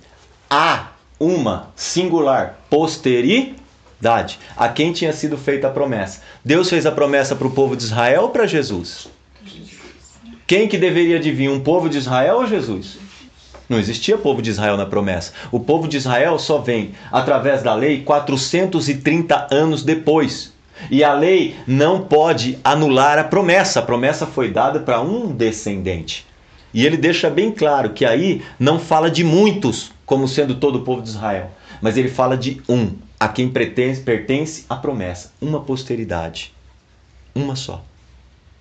a uma singular posteridade, a quem tinha sido feita a promessa. Deus fez a promessa para o povo de Israel ou para Jesus? Quem que deveria vir? Um povo de Israel ou Jesus? Não existia povo de Israel na promessa. O povo de Israel só vem através da lei 430 anos depois. E a lei não pode anular a promessa. A promessa foi dada para um descendente. E ele deixa bem claro que aí não fala de muitos, como sendo todo o povo de Israel. Mas ele fala de um, a quem pertence a promessa. Uma posteridade. Uma só.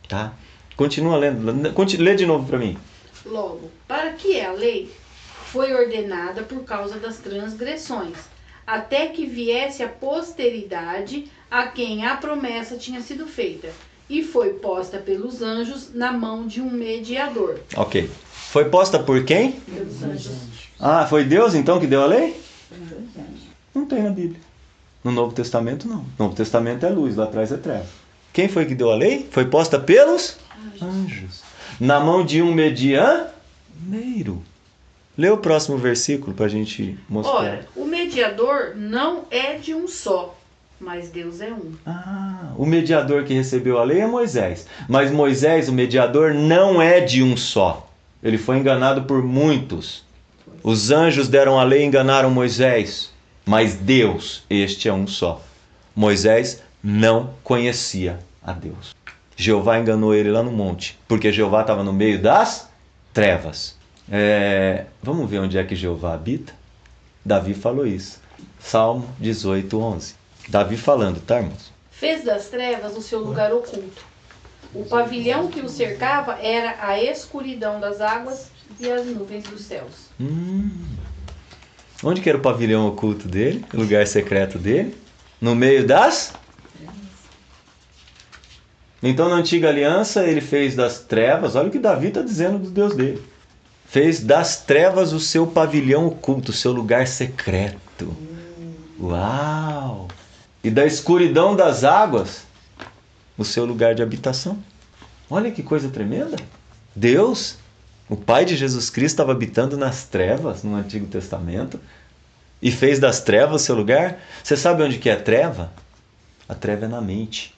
Tá? Continua lendo. Lê de novo para mim. Logo, para que a lei foi ordenada por causa das transgressões, até que viesse a posteridade a quem a promessa tinha sido feita, e foi posta pelos anjos na mão de um mediador. Ok. Foi posta por quem? Pelos anjos. Ah, foi Deus então que deu a lei? Não tem na Bíblia. No Novo Testamento, não. No Novo Testamento é luz, lá atrás é treva. Quem foi que deu a lei? Foi posta pelos anjos. Na mão de um medianeiro. Lê o próximo versículo para a gente mostrar. Ora, o mediador não é de um só, mas Deus é um. O mediador que recebeu a lei é Moisés. Mas Moisés, o mediador, não é de um só. Ele foi enganado por muitos. Os anjos deram a lei e enganaram Moisés. Mas Deus, este é um só. Moisés não conhecia a Deus. Jeová enganou ele lá no monte, porque Jeová estava no meio das trevas. Vamos ver onde é que Jeová habita? Davi falou isso. Salmo 18, 11. Davi falando, tá, irmãos? Fez das trevas o seu lugar oculto. O pavilhão que o cercava era a escuridão das águas e as nuvens dos céus. Onde que era o pavilhão oculto dele? O lugar secreto dele? No meio das... Então, na antiga aliança, ele fez das trevas... Olha o que Davi está dizendo do Deus dele. Fez das trevas o seu pavilhão oculto, o seu lugar secreto. Uau! E da escuridão das águas, o seu lugar de habitação. Olha que coisa tremenda. Deus, o Pai de Jesus Cristo, estava habitando nas trevas no Antigo Testamento e fez das trevas o seu lugar. Você sabe onde que é a treva? A treva é na mente.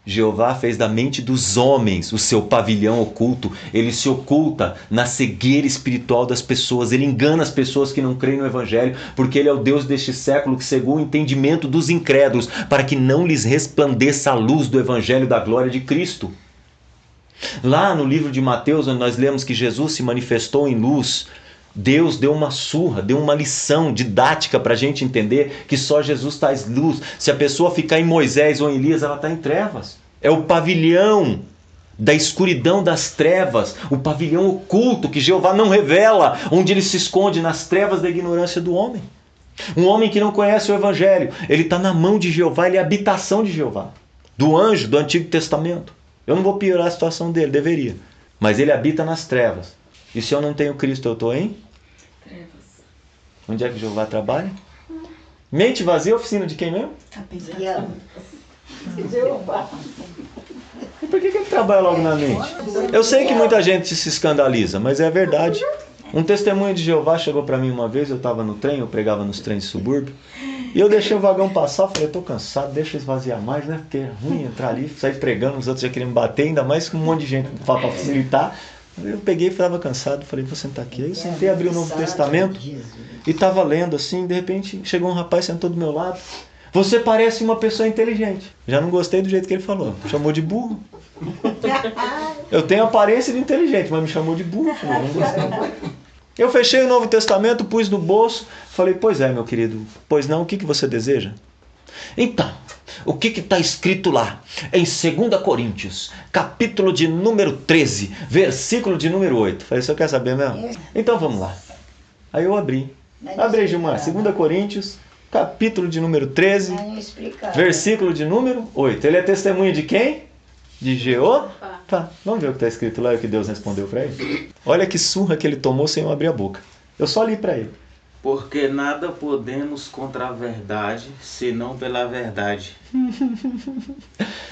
Jeová fez da mente dos homens o seu pavilhão oculto. Ele se oculta na cegueira espiritual das pessoas. Ele engana as pessoas que não creem no Evangelho, porque Ele é o Deus deste século que cegou o entendimento dos incrédulos, para que não lhes resplandeça a luz do Evangelho da glória de Cristo. Lá no livro de Mateus, onde nós lemos que Jesus se manifestou em luz, Deus deu uma surra, deu uma lição didática para a gente entender que só Jesus traz luz. Se a pessoa ficar em Moisés ou em Elias, ela está em trevas. É o pavilhão da escuridão das trevas, o pavilhão oculto que Jeová não revela, onde ele se esconde nas trevas da ignorância do homem. Um homem que não conhece o Evangelho, ele está na mão de Jeová, ele é a habitação de Jeová, do anjo do Antigo Testamento. Eu não vou piorar a situação dele, deveria. Mas ele habita nas trevas. E se eu não tenho Cristo, eu estou em? Trevas. Onde é que Jeová trabalha? Mente vazia, oficina de quem mesmo? E por que ele trabalha logo na mente? Eu sei que muita gente se escandaliza, mas é verdade. Um testemunho de Jeová chegou para mim uma vez, eu estava no trem, eu pregava nos trens de subúrbio, e eu deixei o vagão passar, falei, eu tô cansado, deixa eu esvaziar mais, né? Porque é ruim entrar ali, sair pregando, os outros já queriam me bater, ainda mais com um monte de gente para facilitar. Eu peguei e estava cansado, falei, vou sentar aqui. Aí eu sentei, abri o Novo Testamento e estava lendo assim, de repente chegou um rapaz, sentou do meu lado. Você parece uma pessoa inteligente. Já não gostei do jeito que ele falou. Chamou de burro. Eu tenho aparência de inteligente, mas me chamou de burro. Falei, não gostei. Eu fechei o Novo Testamento, pus no bolso. Falei, pois é, meu querido. Pois não, o que você deseja? Então, o que está escrito lá? Em 2 Coríntios, capítulo de número 13, versículo de número 8. Falei, você quer saber mesmo? Então vamos lá. Aí eu abri. Abri, Gilmar, 2 Coríntios, capítulo de número 13, versículo de número 8. Ele é testemunha de quem? De Jeová. Tá, vamos ver o que está escrito lá e o que Deus respondeu para ele. Olha que surra que ele tomou sem eu abrir a boca. Eu só li para ele. Porque nada podemos contra a verdade, senão pela verdade.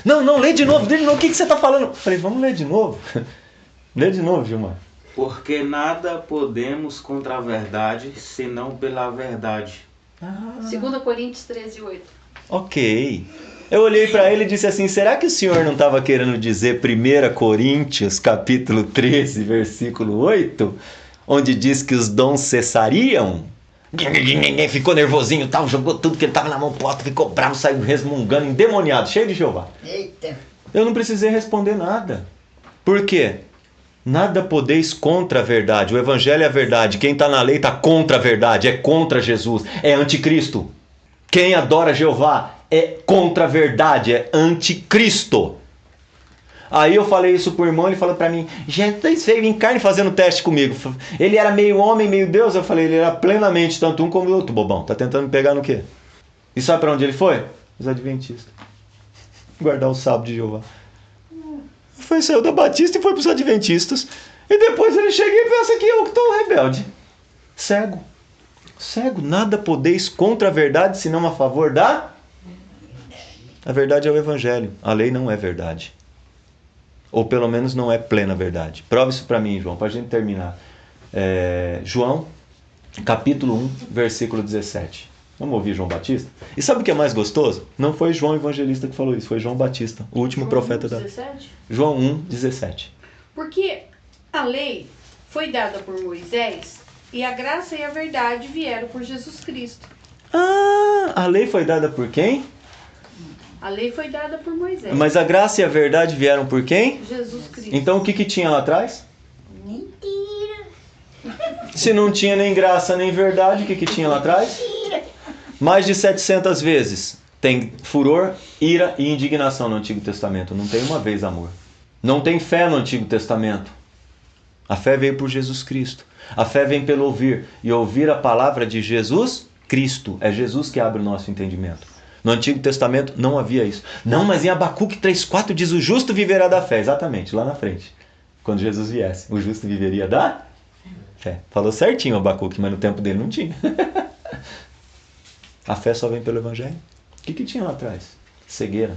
Não, lê de novo, O que você está falando? Falei, vamos ler de novo. Lê de novo, Gilmar. Porque nada podemos contra a verdade, senão pela verdade. 2 Coríntios 13, 8. Ok. Eu olhei para ele e disse assim, será que o senhor não estava querendo dizer 1 Coríntios, capítulo 13, versículo 8? Onde diz que os dons cessariam? Ficou nervosinho, tal, jogou tudo que ele estava na mão pro alto, ficou bravo, saiu resmungando, endemoniado, cheio de Jeová. Eita. Eu não precisei responder nada. Por quê? Nada podeis contra a verdade. O Evangelho é a verdade. Quem está na lei está contra a verdade, é contra Jesus, é anticristo. Quem adora Jeová é contra a verdade, é anticristo. Aí eu falei isso pro irmão, ele falou pra mim, Jesus veio em carne fazendo teste comigo. Ele era meio homem, meio Deus. Eu falei, ele era plenamente tanto um como o outro, bobão. Tá tentando me pegar no quê? E sabe pra onde ele foi? Os adventistas. Guardar o sábado de Jeová. Saiu da Batista e foi pros adventistas. E depois ele chega e pensa que eu que tô rebelde. Cego. Nada podeis contra a verdade, senão a favor da A verdade é o Evangelho. A lei não é verdade. Ou pelo menos não é plena verdade. Prova isso para mim, João, para a gente terminar. João, capítulo 1, versículo 17. Vamos ouvir João Batista? E sabe o que é mais gostoso? Não foi João Evangelista que falou isso, foi João Batista, o último profeta da... 17? João 1, 17. Porque a lei foi dada por Moisés e a graça e a verdade vieram por Jesus Cristo. Ah, a lei foi dada por quem? A lei foi dada por Moisés. Mas a graça e a verdade vieram por quem? Jesus Cristo. Então o que tinha lá atrás? Mentira. Se não tinha nem graça nem verdade, o que tinha lá atrás? Mais de 700 vezes tem furor, ira e indignação no Antigo Testamento. Não tem uma vez amor. Não tem fé no Antigo Testamento. A fé veio por Jesus Cristo. A fé vem pelo ouvir. E ouvir a palavra de Jesus Cristo. É Jesus que abre o nosso entendimento. No Antigo Testamento não havia isso. Não, mas em Abacuque 3,4 diz: o justo viverá da fé. Exatamente, lá na frente. Quando Jesus viesse, o justo viveria da fé. Falou certinho Abacuque, mas no tempo dele não tinha. A fé só vem pelo Evangelho. O que tinha lá atrás? Cegueira.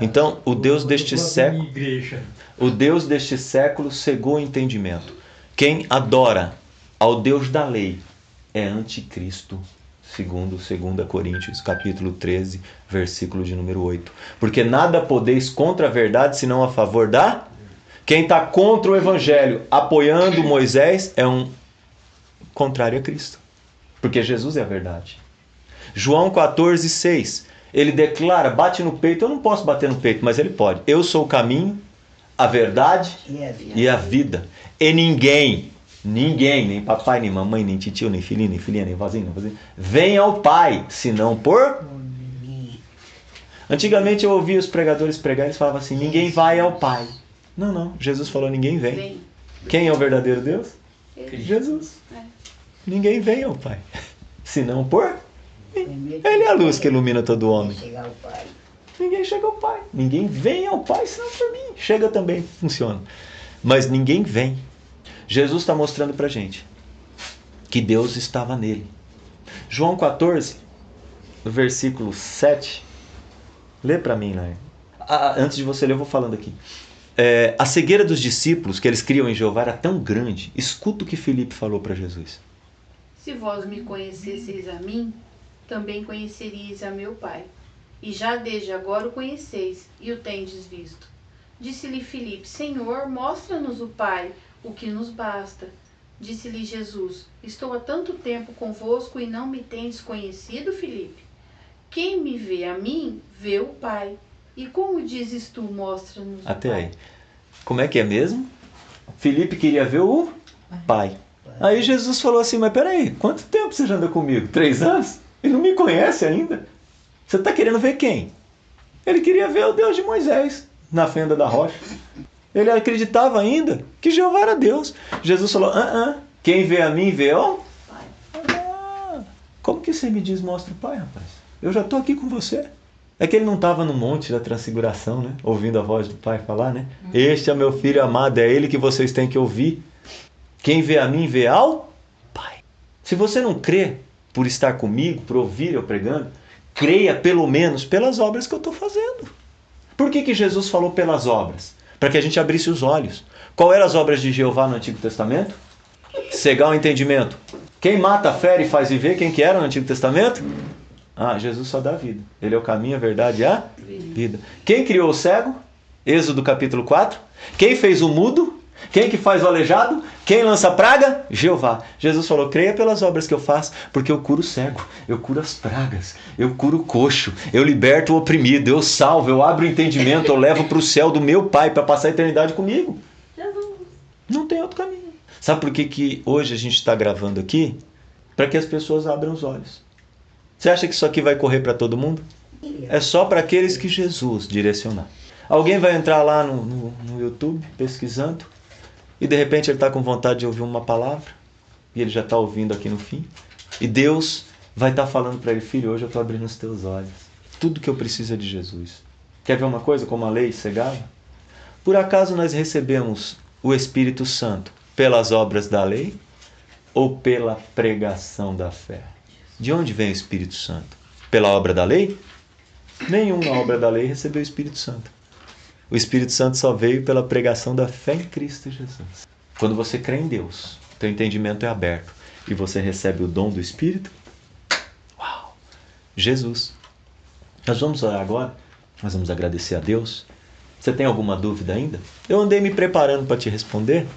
Então, o Deus deste século, o Deus deste século cegou o entendimento. Quem adora ao Deus da lei é anticristo, segundo 2 Coríntios, capítulo 13, versículo de número 8. Porque nada podeis contra a verdade, senão a favor da... Quem está contra o Evangelho, apoiando Moisés, é um contrário a Cristo. Porque Jesus é a verdade. João 14, 6. Ele declara, bate no peito. Eu não posso bater no peito, mas ele pode. Eu sou o caminho, a verdade e a vida. E ninguém, nem papai, nem mamãe, nem titio, nem filhinho, nem filhinha, nem vozinho, vem ao Pai, senão por... Antigamente eu ouvia os pregadores pregar, eles falavam assim: ninguém vai ao Pai. Não. Jesus falou: ninguém vem. Quem é o verdadeiro Deus? Jesus. Ninguém vem ao Pai, senão por... Ele é a luz que ilumina todo homem. Ninguém chega ao Pai. Ninguém vem ao Pai senão por mim. Chega também, funciona. Mas ninguém vem. Jesus está mostrando para a gente que Deus estava nele. João 14, versículo 7. Lê para mim, Nair. Antes de você ler, eu vou falando aqui. A cegueira dos discípulos que eles criam em Jeová era tão grande. Escuta o que Filipe falou para Jesus. Se vós me conhecesseis a mim, também conheceríeis a meu Pai. E já desde agora o conheceis, e o tendes visto. Disse-lhe Filipe: Senhor, mostra-nos o Pai, o que nos basta. Disse-lhe Jesus: Estou há tanto tempo convosco e não me tendes conhecido, Filipe? Quem me vê a mim, vê o Pai. E como dizes tu, mostra-nos o Pai? Até aí. Como é que é mesmo? Filipe queria ver o Pai. Aí Jesus falou assim: mas peraí, quanto tempo você já anda comigo? 3 anos? Ele não me conhece ainda? Você está querendo ver quem? Ele queria ver o Deus de Moisés na fenda da rocha. Ele acreditava ainda que Jeová era Deus. Jesus falou: quem vê a mim vê o Pai. Como que você me diz mostra o Pai, rapaz? Eu já estou aqui com você. É que ele não estava no monte da transfiguração, né? Ouvindo a voz do Pai falar, né? Este é meu filho amado, é ele que vocês têm que ouvir. Quem vê a mim vê ao Pai. Se você não crê por estar comigo, por ouvir eu pregando, creia pelo menos pelas obras que eu estou fazendo. Por que Jesus falou pelas obras? Para que a gente abrisse os olhos. Qual eram as obras de Jeová no Antigo Testamento? Cegar o entendimento. Quem mata, fere e faz viver, quem que era no Antigo Testamento? Jesus só dá vida. Ele é o caminho, a verdade e a vida. Quem criou o cego? Êxodo capítulo 4. Quem fez o mudo? Quem que faz o aleijado? Quem lança praga? Jeová. Jesus falou: creia pelas obras que eu faço, porque eu curo o cego, eu curo as pragas, eu curo o coxo, eu liberto o oprimido, eu salvo, eu abro o entendimento, eu levo para o céu do meu Pai para passar a eternidade comigo. Não tem outro caminho. Sabe por que hoje a gente está gravando aqui? Para que as pessoas abram os olhos. Você acha que isso aqui vai correr para todo mundo? É só para aqueles que Jesus direcionar. Alguém vai entrar lá no YouTube pesquisando e de repente ele está com vontade de ouvir uma palavra e ele já está ouvindo aqui no fim. E Deus vai estar falando para ele: filho, hoje eu estou abrindo os teus olhos. Tudo que eu preciso é de Jesus. Quer ver uma coisa como a lei cegava? Por acaso nós recebemos o Espírito Santo pelas obras da lei ou pela pregação da fé? De onde vem o Espírito Santo? Pela obra da lei? Nenhum na obra da lei recebeu o Espírito Santo. O Espírito Santo só veio pela pregação da fé em Cristo Jesus. Quando você crê em Deus, teu entendimento é aberto e você recebe o dom do Espírito. Uau! Jesus. Nós vamos orar agora. Nós vamos agradecer a Deus. Você tem alguma dúvida ainda? Eu andei me preparando para te responder.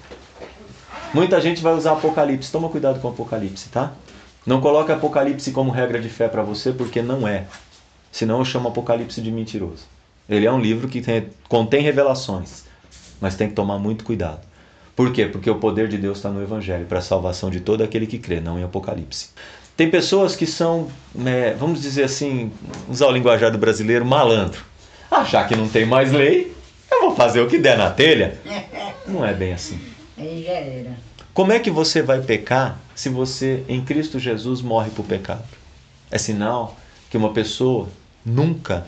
Muita gente vai usar Apocalipse. Toma cuidado com o Apocalipse, tá? Não coloque Apocalipse como regra de fé para você, porque não é. Senão eu chamo Apocalipse de mentiroso. Ele é um livro que contém revelações, mas tem que tomar muito cuidado. Por quê? Porque o poder de Deus está no Evangelho, para a salvação de todo aquele que crê, não em Apocalipse. Tem pessoas que são, vamos dizer assim, usar o linguajar do brasileiro, malandro. Ah, já que não tem mais lei, eu vou fazer o que der na telha. Não é bem assim. Aí já era. Como é que você vai pecar se você, em Cristo Jesus, morre por pecado? É sinal que uma pessoa nunca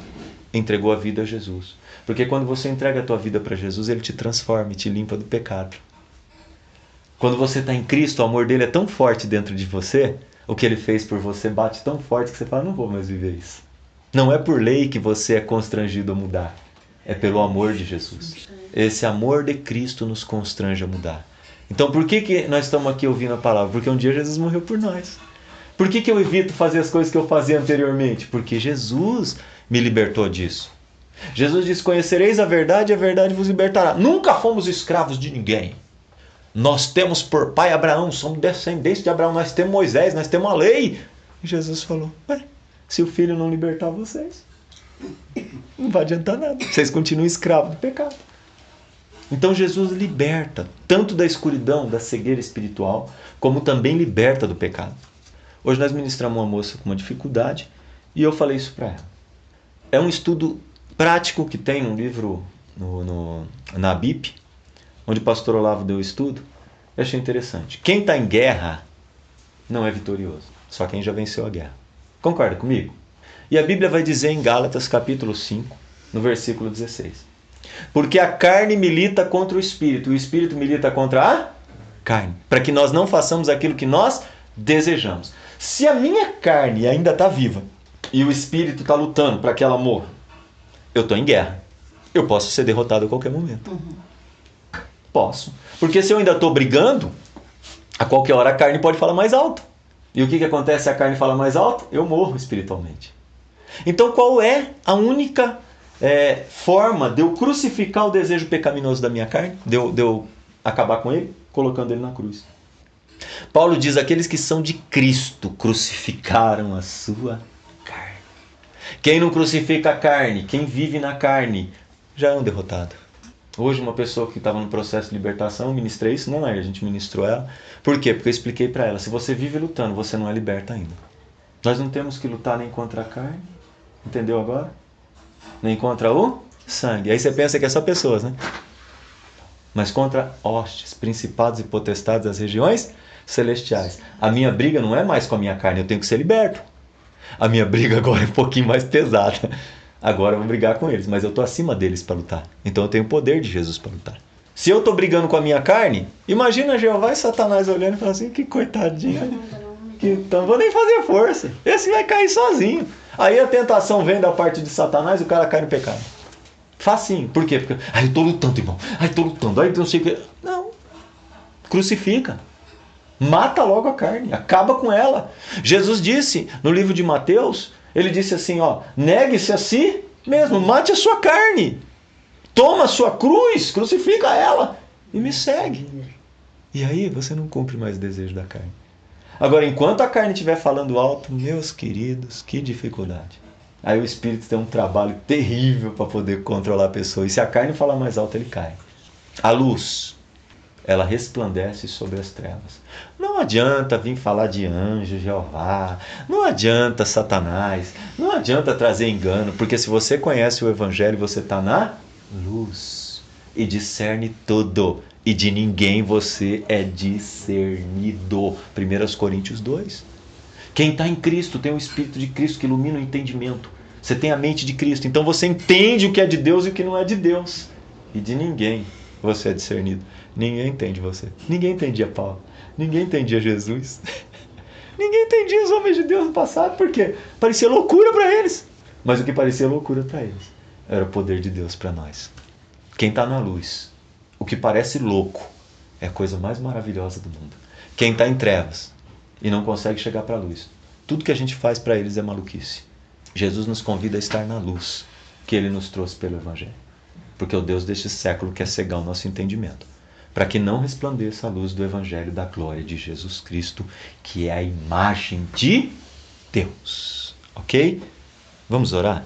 entregou a vida a Jesus. Porque quando você entrega a tua vida para Jesus, Ele te transforma e te limpa do pecado. Quando você está em Cristo, o amor dele é tão forte dentro de você, o que Ele fez por você bate tão forte que você fala, não vou mais viver isso. Não é por lei que você é constrangido a mudar. É pelo amor de Jesus. Esse amor de Cristo nos constrange a mudar. Então por que nós estamos aqui ouvindo a palavra? Porque um dia Jesus morreu por nós. Por que eu evito fazer as coisas que eu fazia anteriormente? Porque Jesus me libertou disso. Jesus disse, conhecereis a verdade e a verdade vos libertará. Nunca fomos escravos de ninguém. Nós temos por pai Abraão, somos descendentes de Abraão, nós temos Moisés, nós temos a lei. E Jesus falou, se o filho não libertar vocês, não vai adiantar nada. Vocês continuam escravos do pecado. Então Jesus liberta, tanto da escuridão, da cegueira espiritual, como também liberta do pecado. Hoje nós ministramos uma moça com uma dificuldade e eu falei isso para ela. É um estudo prático que tem um livro na BIP, onde o pastor Olavo deu o estudo. Eu achei interessante. Quem está em guerra não é vitorioso, só quem já venceu a guerra. Concorda comigo? E a Bíblia vai dizer em Gálatas capítulo 5, no versículo 16. Porque a carne milita contra o espírito, e o espírito milita contra a carne, para que nós não façamos aquilo que nós desejamos. Se a minha carne ainda está viva e o espírito está lutando para que ela morra, eu estou em guerra. Eu posso ser derrotado a qualquer momento. Posso. Porque se eu ainda estou brigando, a qualquer hora a carne pode falar mais alto. E o que acontece se a carne fala mais alto? Eu morro espiritualmente. Então qual é a única forma de eu crucificar o desejo pecaminoso da minha carne? De eu acabar com ele? Colocando ele na cruz. Paulo diz, aqueles que são de Cristo crucificaram a sua carne. Quem não crucifica a carne, quem vive na carne, já é um derrotado. Hoje uma pessoa que estava no processo de libertação, eu ministrei isso, não é? A gente ministrou ela. Por quê? Porque eu expliquei para ela, se você vive lutando, você não é liberta ainda. Nós não temos que lutar nem contra a carne, entendeu agora? Nem contra o sangue. Aí você pensa que é só pessoas, né? Mas contra hostes, principados e potestades das regiões celestiais. A minha briga não é mais com a minha carne, eu tenho que ser liberto. A minha briga agora é um pouquinho mais pesada. Agora eu vou brigar com eles, mas eu estou acima deles para lutar. Então eu tenho o poder de Jesus para lutar. Se eu estou brigando com a minha carne, imagina Jeová e Satanás olhando e falando assim, que coitadinho. Então não vou nem fazer força. Esse vai cair sozinho. Aí a tentação vem da parte de Satanás e o cara cai no pecado. Facinho. Por quê? Porque, eu estou lutando, irmão. Estou lutando. Não sei o que. Não. Crucifica. Mata logo a carne. Acaba com ela. Jesus disse no livro de Mateus, ele disse assim, negue-se a si mesmo. Mate a sua carne. Toma a sua cruz. Crucifica ela. E me segue. E aí você não cumpre mais o desejo da carne. Agora, enquanto a carne estiver falando alto, meus queridos, que dificuldade. Aí o Espírito tem um trabalho terrível para poder controlar a pessoa. E se a carne falar mais alto, ele cai. A luz, ela resplandece sobre as trevas. Não adianta vir falar de anjo, Jeová. Não adianta Satanás. Não adianta trazer engano. Porque se você conhece o Evangelho, você está na luz. E discerne tudo. E de ninguém você é discernido. 1 Coríntios 2. Quem está em Cristo tem o Espírito de Cristo que ilumina o entendimento. Você tem a mente de Cristo. Então você entende o que é de Deus e o que não é de Deus. E de ninguém você é discernido. Ninguém entende você. Ninguém entendia Paulo. Ninguém entendia Jesus. Ninguém entendia os homens de Deus no passado. Por quê? Parecia loucura para eles. Mas o que parecia loucura para eles era o poder de Deus para nós. Quem está na luz, o que parece louco, é a coisa mais maravilhosa do mundo. Quem está em trevas e não consegue chegar para a luz, tudo que a gente faz para eles é maluquice. Jesus nos convida a estar na luz que Ele nos trouxe pelo Evangelho. Porque o Deus deste século quer cegar o nosso entendimento, para que não resplandeça a luz do Evangelho da glória de Jesus Cristo, que é a imagem de Deus. Ok? Vamos orar?